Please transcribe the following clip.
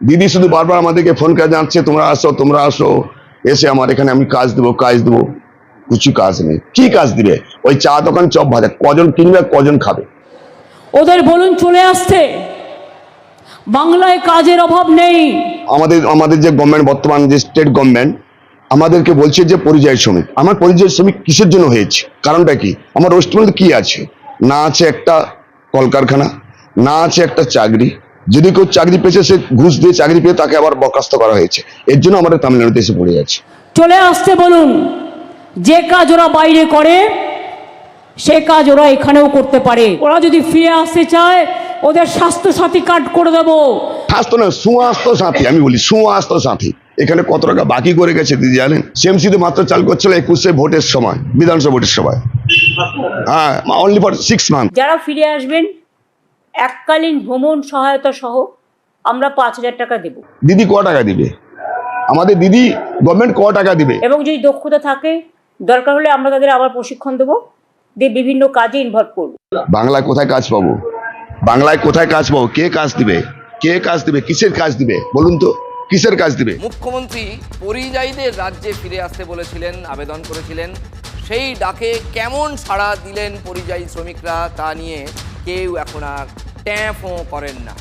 দিদি শুধু বারবার আমাদেরকে ফোন করে জানাচ্ছে তোমরা আসো, এসে আমার এখানে আমি কাজ দেবো। কিছু কাজ নেই। কি কাজ দিবে? ওই চা দোকান চপ ভাজা, কজন কিনবে কজন খাবে? ওদের বলুন চলে আসতে, বাংলায় কাজের অভাব নেই। আমাদের যে গভর্নমেন্ট, বর্তমান যে স্টেট গভর্নমেন্ট আমাদেরকে বলছে যে পরিযায়ী শ্রমিক। আমার পরিযায়ী শ্রমিক কিসের জন্য হয়েছে? কারণটা কি? আমার ওয়েস্ট বেঙ্গলে কি আছে? না আছে একটা কলকারখানা, না আছে একটা চাকরি। যদি কেউ চাকরি পেয়েছে, সে ঘুষ দিয়ে চাকরি পেয়ে তাকে আবার বরখাস্ত করা হয়েছে। এর জন্য আমাদের তামিলনাড়ুতে এসে পড়ে যাচ্ছে। চলে আসতে বলুন, যে কাজ ওরা বাইরে করে সে কাজ ওরা এখানেও করতে পারে। ওরা যদি ফিরে আসতে চায়, ওদের স্বাস্থ্যসাথী কার্ড করে দেবো। স্বাস্থ্য না, সুস্বাস্থ্য সাথী। আমি বলি সুস্বাস্থ্য সাথী। এখানে কত টাকা বাকি করে গেছে দিদি জানেন? সিএমসিতে মাত্র চালু করছিল 21 ভোটের সময়, বিধানসভা ভোটের সময়। হ্যাঁ, অনলি ফর 6 মান্থ। যারা ফিরে আসবেন এককালীন ভ্রমণ সহায়তা সহ আমরা 5,000 টাকা দেব। দিদি ক টাকা দিবে? আমাদের দিদি গভর্নমেন্ট ক টাকা দিবে? এবং যদি দক্ষতা থাকে, দরকার হলে আমরা তাদের আবার প্রশিক্ষণ দেবো, দিয়ে বিভিন্ন কাজে ইনভলভ করবো। বাংলায় কোথায় কাজ পাবো? বাংলায় কোথায় কাজ পাবো? কে কাজ দিবে? কে কাজ দিবে? কিসের কাজ দিবে বলুন তো? কিসের কাজ দিবে? মুখ্যমন্ত্রী পরিযায়ীদের রাজ্যে ফিরে আসতে বলেছিলেন, আবেদন করেছিলেন। সেই ডাকে কেমন সাড়া দিলেন পরিযায়ী শ্রমিকরা তা নিয়ে কেউ এখন আর ট্যাঁ ফোঁ করেন না।